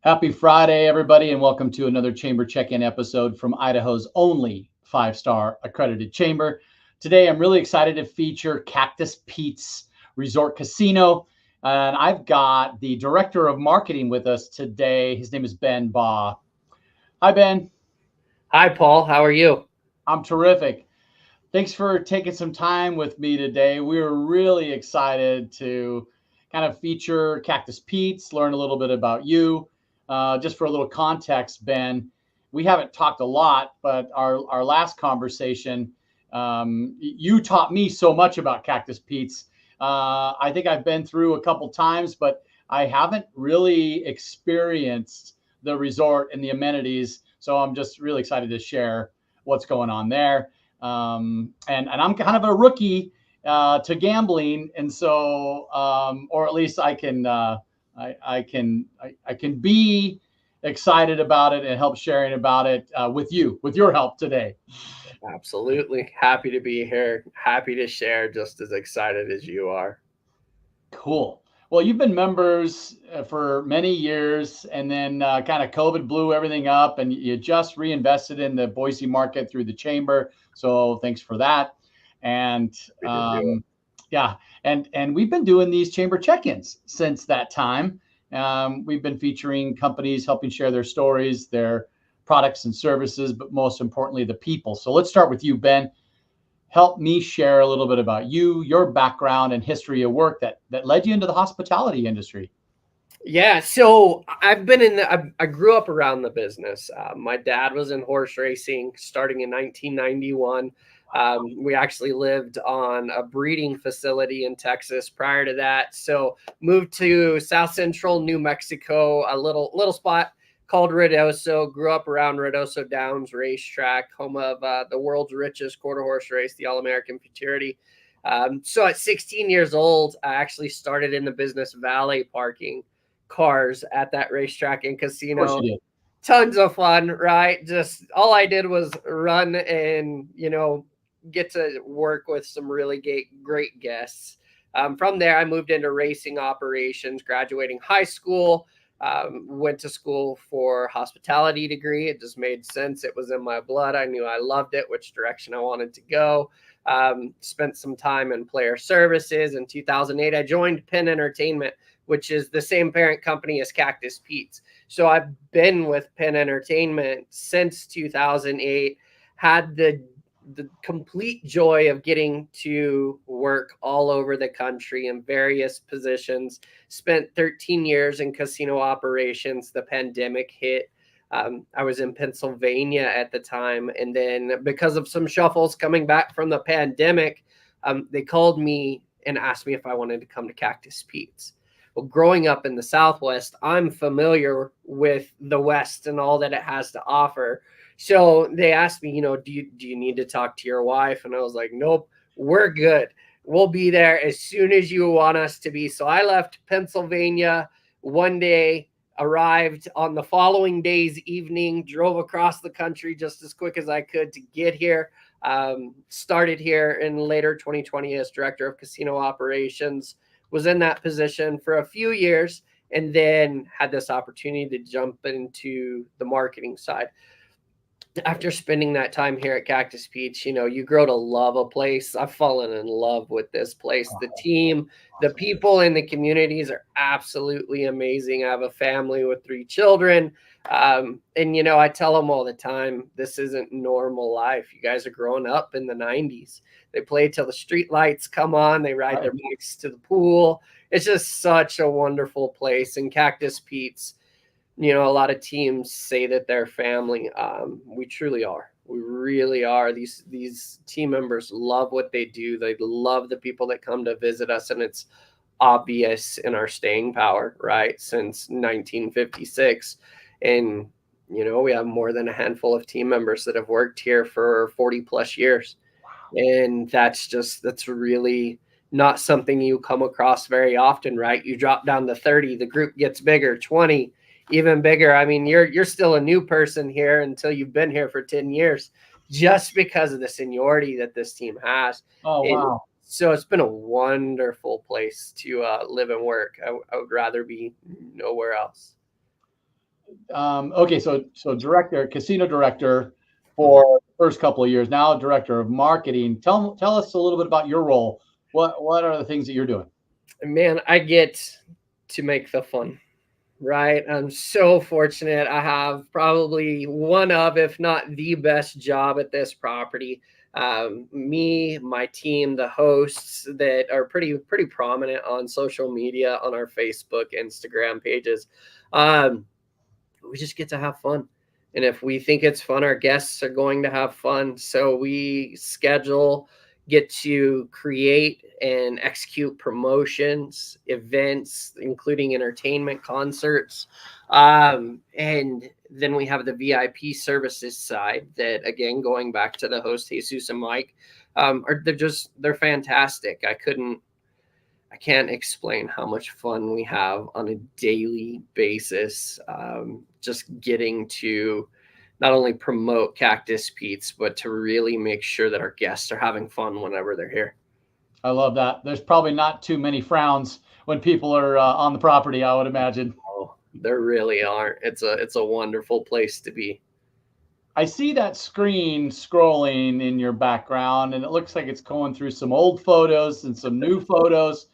Happy Friday, everybody, and welcome to another Chamber Check-in episode from Idaho's only five-star accredited chamber. Today, I'm really excited to feature Cactus Petes Resort Casino, and I've got the Director of Marketing with us today. His name is Ben Baugh. Hi, Ben. Hi, Paul. How are you? I'm terrific. Thanks for taking some time with me today. We're really excited to kind of feature Cactus Pete's, learn a little bit about you. Just for a little context, Ben, we haven't talked a lot, but our last conversation, you taught me so much about Cactus Pete's. I think I've been through a couple times, but I haven't really experienced the resort and the amenities. So I'm just really excited to share what's going on there. And I'm kind of a rookie to gambling, and so or at least I can be excited about it and help sharing about it with your help today. Absolutely. Happy to be here. Happy to share, just as excited as you are. Cool. Well, you've been members for many years, and then kind of COVID blew everything up, and you just reinvested in the Boise market through the chamber. So thanks for that. And yeah, and we've been doing these chamber check-ins since that time. We've been featuring companies helping share their stories, their products and services, but most importantly, the people. So let's start with you, Ben. Help me share a little bit about you, your background and history of work that led you into the hospitality industry. Yeah, so I've been I grew up around the business. My dad was in horse racing starting in 1991. We actually lived on a breeding facility in Texas prior to that. So moved to South Central New Mexico, a little spot called Ruidoso. Grew up around Ruidoso Downs Racetrack, home of the world's richest quarter horse race, the All-American Futurity. So at 16 years old, I actually started in the business valet parking cars at that racetrack and casino. Of course you did. Tons of fun, right? Just all I did was run and, get to work with some really great guests. From there, I moved into racing operations, graduating high school, went to school for hospitality degree. It just made sense. It was in my blood. I knew I loved it, which direction I wanted to go. Spent some time in player services. In 2008, I joined Penn Entertainment, which is the same parent company as Cactus Pete's. So I've been with Penn Entertainment since 2008, had the complete joy of getting to work all over the country in various positions. Spent 13 years in casino operations. The pandemic hit. I was in Pennsylvania at the time. And then because of some shuffles coming back from the pandemic, they called me and asked me if I wanted to come to Cactus Pete's. Well, growing up in the Southwest, I'm familiar with the West and all that it has to offer. So they asked me, do you need to talk to your wife? And I was like, nope, we're good. We'll be there as soon as you want us to be. So I left Pennsylvania one day, arrived on the following day's evening, drove across the country just as quick as I could to get here. Started here in later 2020 as director of casino operations, was in that position for a few years, and then had this opportunity to jump into the marketing side. After spending that time here at Cactus Pete's, you grow to love a place. I've fallen in love with this place. The team, the people in the communities are absolutely amazing. I have a family with 3 children. And, I tell them all the time, this isn't normal life. You guys are growing up in the 90s. They play till the street lights come on. They ride their bikes to the pool. It's just such a wonderful place. And Cactus Pete's, a lot of teams say that they're family. We truly are. We really are. These team members love what they do. They love the people that come to visit us, and it's obvious in our staying power, right? Since 1956. And, we have more than a handful of team members that have worked here for 40 plus years. Wow. And that's really not something you come across very often, right? You drop down to 30, the group gets bigger, 20, even bigger. I mean, you're still a new person here until you've been here for 10 years, just because of the seniority that this team has. Oh, wow. So it's been a wonderful place to live and work. I would rather be nowhere else. Okay, so director, casino director for the first couple of years, now director of marketing. Tell us a little bit about your role. What are the things that you're doing? Man, I get to make the fun, right? I'm so fortunate. I have probably one of, if not the best job at this property. Me, my team, the hosts that are pretty prominent on social media, on our Facebook, Instagram pages. Um, we just get to have fun. And if we think it's fun, our guests are going to have fun. So we schedule, get to create and execute promotions, events, including entertainment, concerts. And then we have the VIP services side that, again, going back to the host, Jesus and Mike, they're fantastic. I can't explain how much fun we have on a daily basis. Just getting to not only promote Cactus Pete's, but to really make sure that our guests are having fun whenever they're here. I love that. There's probably not too many frowns when people are on the property, I would imagine. Oh, there really aren't. It's a wonderful place to be. I see that screen scrolling in your background, and it looks like it's going through some old photos and some new photos.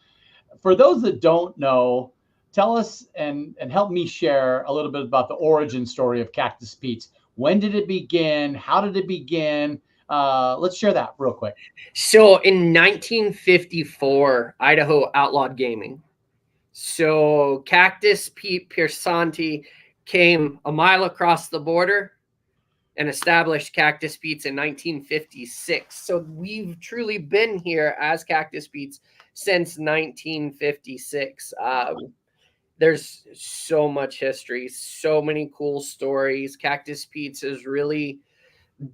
For those that don't know, tell us and help me share a little bit about the origin story of Cactus Pete's. When did it begin? How did it begin? Let's share that real quick. So in 1954, Idaho outlawed gaming. So Cactus Pete Piersanti came a mile across the border and established Cactus Pete's in 1956. So we've truly been here as Cactus Pete's since 1956. There's so much history, so many cool stories. Cactus Pete's has really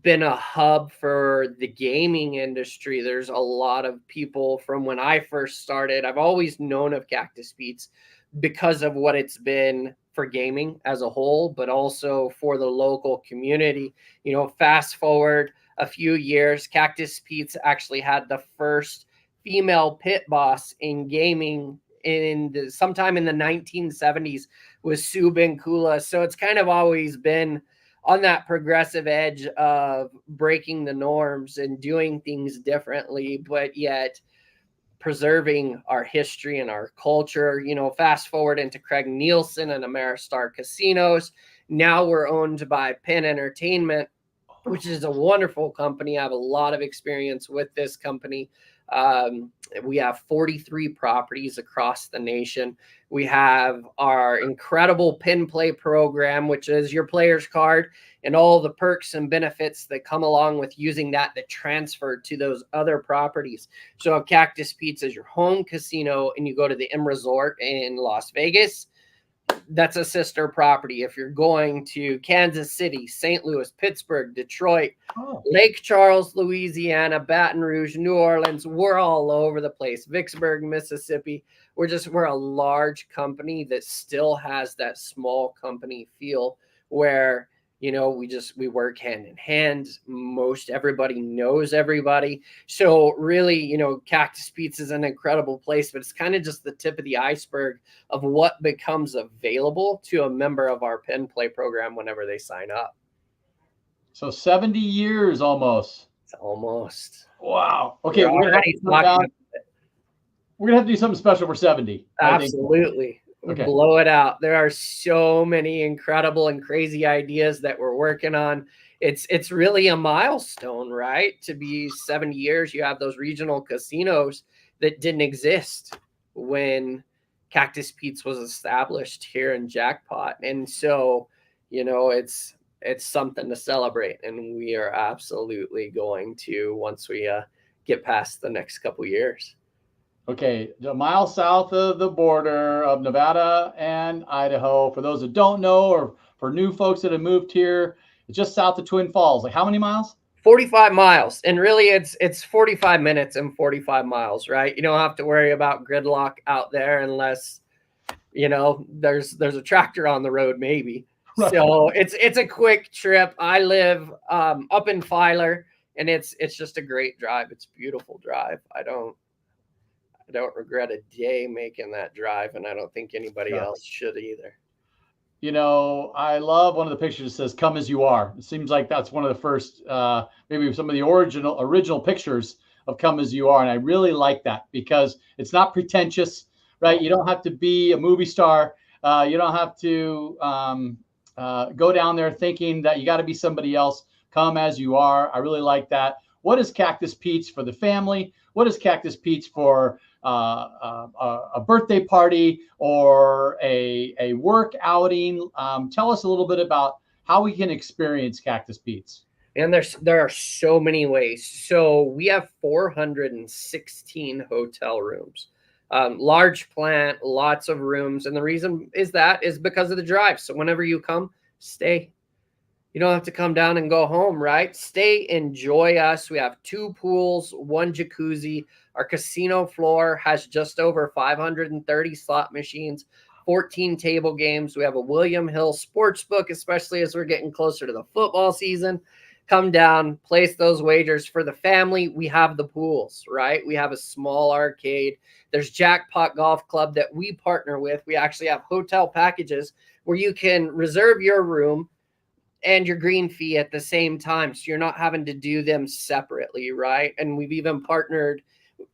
been a hub for the gaming industry. There's a lot of people from when I first started. I've always known of Cactus Pete's because of what it's been for gaming as a whole, but also for the local community. You know, fast forward a few years, Cactus Pete's actually had the first female pit boss in gaming sometime in the 1970s with Sue Benkula. So it's kind of always been on that progressive edge of breaking the norms and doing things differently, but yet preserving our history and our culture. You know, fast forward into Craig Nielsen and Ameristar Casinos. Now we're owned by Penn Entertainment, which is a wonderful company. I have a lot of experience with this company. We have 43 properties across the nation. We have our incredible pin play program, which is your player's card and all the perks and benefits that come along with using that transfer to those other properties. So Cactus Pete's is your home casino, and you go to the M Resort in Las Vegas. That's a sister property. If you're going to Kansas City, St. Louis, Pittsburgh, Detroit, Lake Charles, Louisiana, Baton Rouge, New Orleans, we're all over the place. Vicksburg, Mississippi. We're a large company that still has that small company feel where, you know, we work hand in hand. Most everybody knows everybody. So really, you know, Cactus Pete's is an incredible place, but it's kind of just the tip of the iceberg of what becomes available to a member of our Pen Play program whenever they sign up. So 70 years almost. It's almost. Wow. Okay, we're gonna have to do something special for 70. Absolutely. Okay. Blow it out. There are so many incredible and crazy ideas that we're working on. It's really a milestone, right? To be 70 years, you have those regional casinos that didn't exist when Cactus Pete's was established here in Jackpot. And so, you know, it's something to celebrate, and we are absolutely going to once we get past the next couple years. Okay, a mile south of the border of Nevada and Idaho. For those that don't know, or for new folks that have moved here, it's just south of Twin Falls. Like how many miles? 45 miles. And really it's 45 minutes and 45 miles, right? You don't have to worry about gridlock out there unless, you know, there's a tractor on the road maybe. Right. So it's a quick trip. I live up in Filer, and it's just a great drive. It's a beautiful drive. I don't regret a day making that drive, and I don't think anybody else should either. I love one of the pictures that says "Come as you are." It seems like that's one of the first, maybe some of the original pictures of "Come as you are," and I really like that because it's not pretentious, right? You don't have to be a movie star. You don't have to go down there thinking that you got to be somebody else. Come as you are. I really like that. What is Cactus Pete's for the family? What is Cactus Pete's for a birthday party or a work outing? Tell us a little bit about how we can experience Cactus Pete's. And there are so many ways. So we have 416 hotel rooms, large plant, lots of rooms, and the reason is because of the drive. So whenever you come, stay. You don't have to come down and go home, right? Stay, enjoy us. We have 2 pools, 1 jacuzzi. Our casino floor has just over 530 slot machines, 14 table games. We have a William Hill sports book, especially as we're getting closer to the football season. Come down, place those wagers for the family. We have the pools, right? We have a small arcade. There's Jackpot Golf Club that we partner with. We actually have hotel packages where you can reserve your room and your green fee at the same time. So you're not having to do them separately, right? And we've even partnered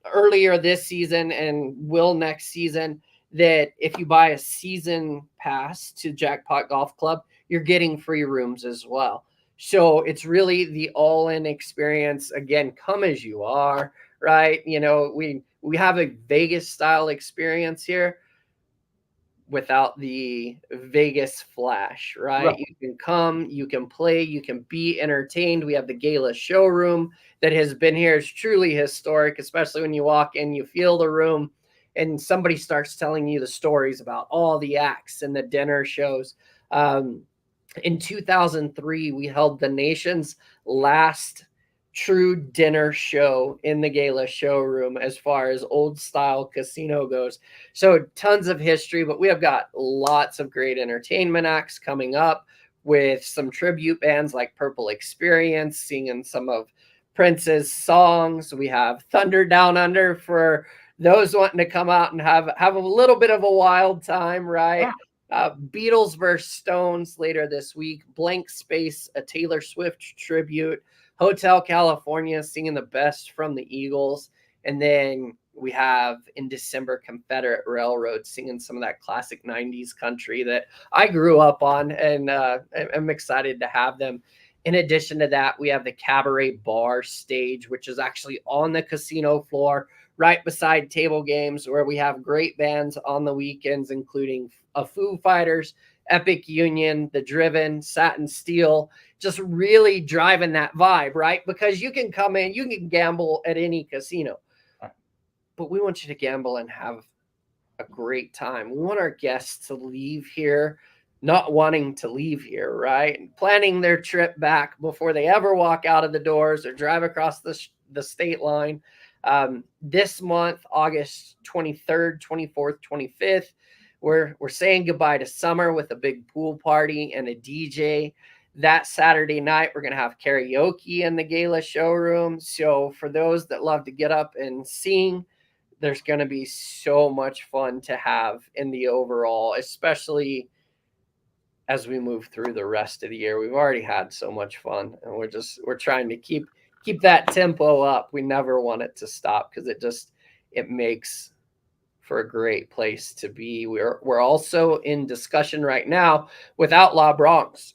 earlier this season and will next season that if you buy a season pass to Jackpot Golf Club, you're getting free rooms as well. So it's really the all-in experience. Again, come as you are, right? We have a Vegas style experience here without the Vegas flash, right? Right. You can come, you can play, you can be entertained. We have the gala showroom that has been here. It's truly historic, especially when you walk in, you feel the room and somebody starts telling you the stories about all the acts and the dinner shows. In 2003, we held the nation's last true dinner show in the gala showroom as far as old style casino goes. So tons of history, but we have got lots of great entertainment acts coming up with some tribute bands like Purple Experience singing some of Prince's songs. We have Thunder Down Under for those wanting to come out and have a little bit of a wild time, right? Beatles versus Stones later this week. Blank Space, a Taylor Swift tribute. Hotel California singing the best from the Eagles. And then we have in December Confederate Railroad singing some of that classic 90s country that I grew up on, and I'm excited to have them. In addition to that, we have the Cabaret Bar stage, which is actually on the casino floor right beside table games, where we have great bands on the weekends, including Foo Fighters, Epic Union, The Driven, Satin Steel, just really driving that vibe, right? Because you can come in, you can gamble at any casino, but we want you to gamble and have a great time. We want our guests to leave here not wanting to leave here, right? And planning their trip back before they ever walk out of the doors or drive across the state line. This month, August 23rd, 24th, 25th, we're saying goodbye to summer with a big pool party and a DJ. That Saturday night, we're going to have karaoke in the gala showroom. So for those that love to get up and sing, there's going to be so much fun to have in the overall, especially as we move through the rest of the year. We've already had so much fun, and we're trying to keep that tempo up. We never want it to stop because it makes for a great place to be. We're also in discussion right now with Outlaw Bronx.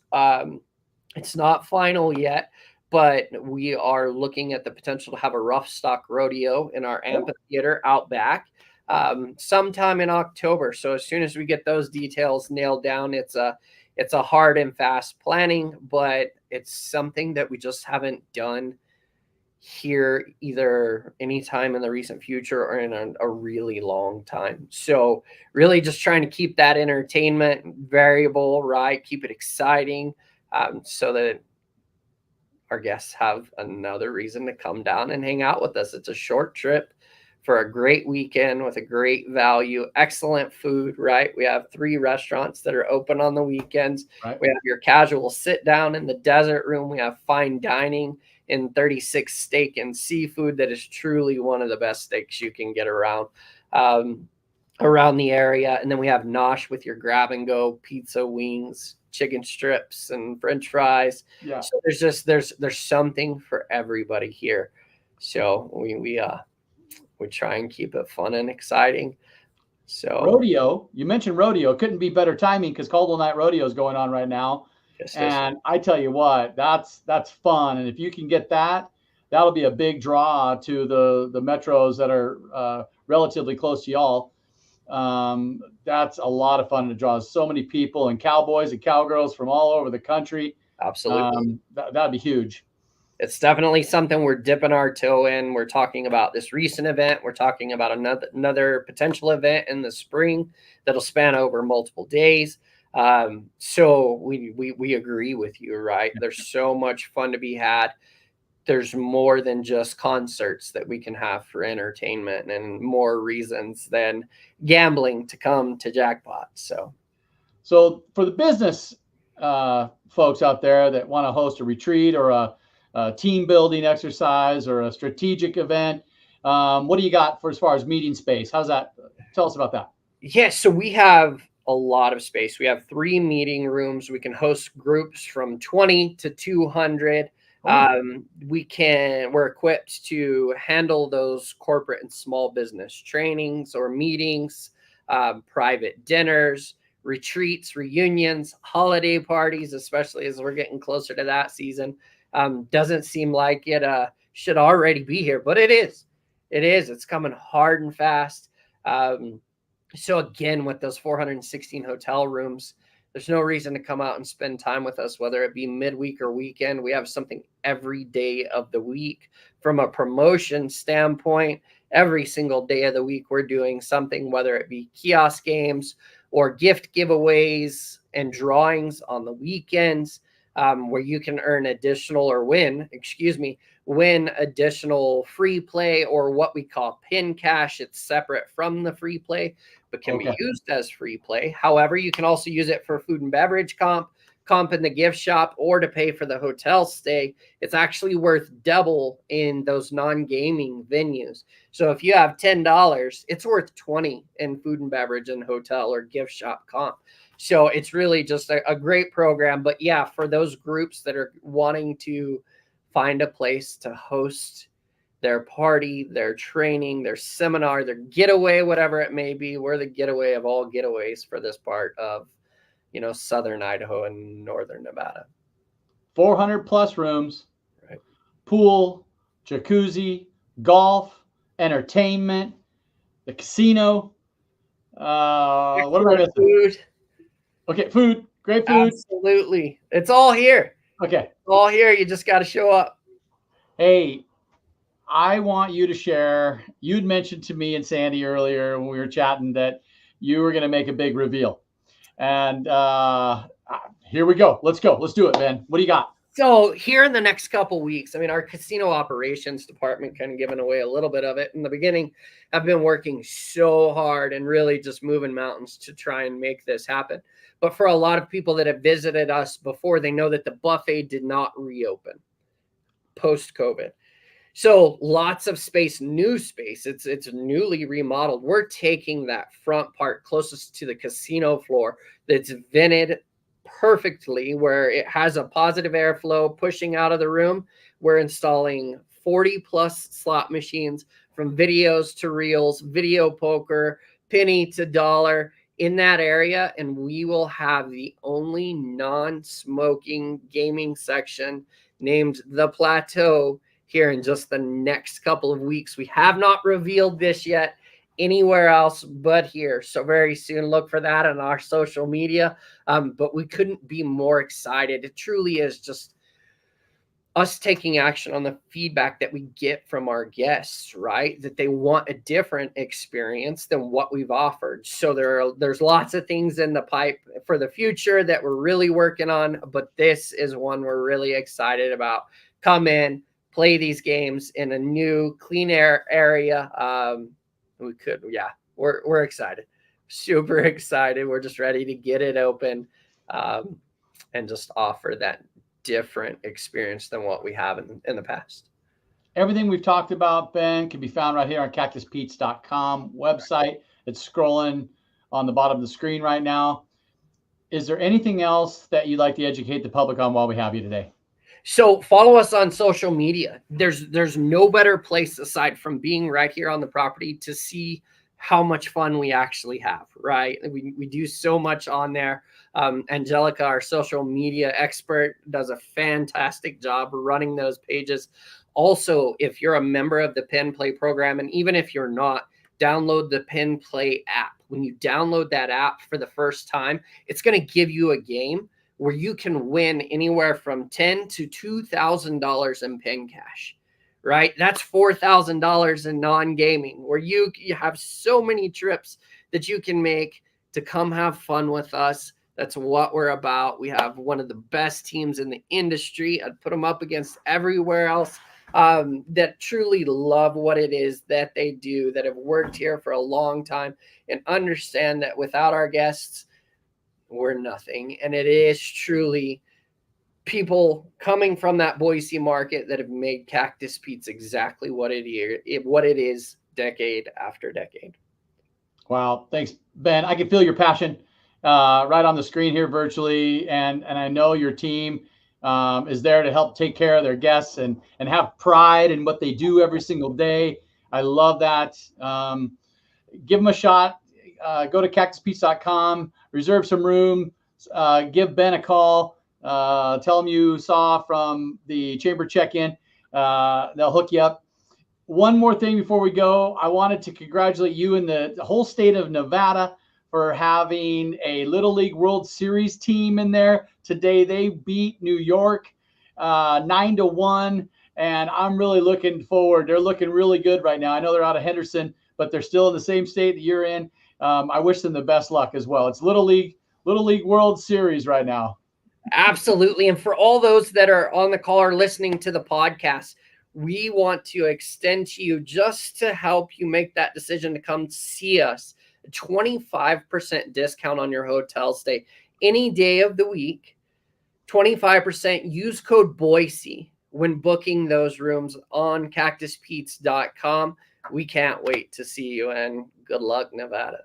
It's not final yet, but we are looking at the potential to have a rough stock rodeo in our amphitheater out back sometime in October. So as soon as we get those details nailed down, it's a hard and fast planning, but it's something that we just haven't done here either anytime in the recent future or in a really long time. So really just trying to keep that entertainment variable, right? Keep it exciting so that our guests have another reason to come down and hang out with us. It's a short trip for a great weekend with a great value, excellent food, right? We have 3 restaurants that are open on the weekends. Right. We have your casual sit down in the desert room. We have fine dining in 36 Steak and Seafood that is truly one of the best steaks you can get around. around the area. And then we have Nosh with your grab and go pizza, wings, chicken strips, and French fries. Yeah. So there's something for everybody here. So we try and keep it fun and exciting. So Rodeo, you mentioned rodeo. Couldn't be better timing because Caldwell Night Rodeo is going on right now. yes. And I tell you what, that's fun. And if you can get that, that'll be a big draw to the metros that are relatively close to y'all. That's a lot of fun to draw so many people and cowboys and cowgirls from all over the country. Absolutely. That'd be huge. It's definitely something we're dipping our toe in. We're talking about this recent event. We're talking about another potential event in the spring that'll span over multiple days. So we agree with you, right? There's so much fun to be had. There's more than just concerts that we can have for entertainment, and more reasons than gambling to come to Jackpot. So for the business folks out there that want to host a retreat or a team building exercise or a strategic event, what do you got for as far as meeting space? How's that? Tell us about that. Yes, so we have a lot of space. We have 3 meeting rooms. We can host groups from 20 to 200. We're equipped to handle those corporate and small business trainings or meetings, private dinners, retreats, reunions, holiday parties, especially as we're getting closer to that season. Doesn't seem like it should already be here, but it is. It is. It's coming hard and fast. So again, with those 416 hotel rooms, there's no reason to come out and spend time with us, whether it be midweek or weekend. We have something every day of the week. From a promotion standpoint, every single day of the week, we're doing something, whether it be kiosk games or gift giveaways and drawings on the weekends, where you can earn additional or win additional free play, or what we call pin cash. It's separate from the free play, but can be used as free play. However, you can also use it for food and beverage comp in the gift shop, or to pay for the hotel stay. It's actually worth double in those non-gaming venues. So if you have $10, it's worth 20 in food and beverage and hotel or gift shop comp. So it's really just a great program. But yeah, for those groups that are wanting to find a place to host their party, their training, their seminar, their getaway, whatever it may be, we're the getaway of all getaways for this part of, southern Idaho and northern Nevada. 400 plus rooms, right? Pool, jacuzzi, golf, entertainment, the casino. What about food? Okay, food, great food. Absolutely. It's all here. Okay. All here. You just got to show up. Hey, I want you to share. You'd mentioned to me and Sandy earlier when we were chatting that you were going to make a big reveal. And here we go. Let's go. Let's do it, man. What do you got? So here in the next couple weeks, our casino operations department, kind of giving away a little bit of it in the beginning, I've been working so hard and really just moving mountains to try and make this happen. But for a lot of people that have visited us before, they know that the buffet did not reopen post-COVID. So lots of space, new space. It's newly remodeled. We're taking that front part closest to the casino floor that's vented perfectly, where it has a positive airflow pushing out of the room. We're installing 40 plus slot machines, from videos to reels, video poker, penny to dollar, in that area. And we will have the only non-smoking gaming section named The Plateau here in just the next couple of weeks. We have not revealed this yet anywhere else but here. So very soon, look for that on our social media. But we couldn't be more excited. It truly is just us taking action on the feedback that we get from our guests, right? That they want a different experience than what we've offered. So there's lots of things in the pipe for the future that we're really working on, but this is one we're really excited about. Come in, play these games in a new clean air area. We're excited, super excited. We're just ready to get it open, and just offer that different experience than what we have in the past. Everything we've talked about, Ben, can be found right here on cactuspetes.com website. It's scrolling on the bottom of the screen right now. Is there anything else that you'd like to educate the public on while we have you today? So follow us on social media. There's no better place aside from being right here on the property to see how much fun we actually have, right? We do so much on there. Angelica, our social media expert, does a fantastic job running those pages. Also, if you're a member of the Pin Play program, and even if you're not, download the Pin Play app. When you download that app for the first time, it's going to give you a game where you can win anywhere from $10 to $2,000 in pin cash, right? That's $4,000 in non-gaming, where you have so many trips that you can make to come have fun with us. That's what we're about. We have one of the best teams in the industry. I'd put them up against everywhere else that truly love what it is that they do, that have worked here for a long time and understand that without our guests, we're nothing. And it is truly people coming from that Boise market that have made Cactus Pete's exactly what it is decade after decade. Wow. Thanks, Ben. I can feel your passion right on the screen here virtually. And I know your team is there to help take care of their guests and have pride in what they do every single day. I love that. Give them a shot. Go to cactuspetes.com, reserve some room, give Ben a call, tell him you saw from the Chamber Check-in. They'll hook you up. One more thing before we go, I wanted to congratulate you and the whole state of Nevada for having a Little League World Series team in there. Today they beat New York 9-1, and I'm really looking forward. They're looking really good right now. I know they're out of Henderson, but they're still in the same state that you're in. I wish them the best luck as well. It's Little League World Series right now. Absolutely. And for all those that are on the call or listening to the podcast, we want to extend to you, just to help you make that decision to come see us, a 25% discount on your hotel stay any day of the week. 25%. Use code Boise when booking those rooms on cactuspetes.com. We can't wait to see you, and good luck, Nevada.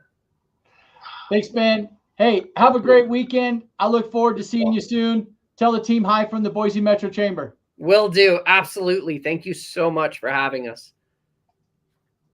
Thanks, Ben. Hey, have a great weekend. I look forward to seeing you soon. Tell the team hi from the Boise Metro Chamber. Will do. Absolutely. Thank you so much for having us.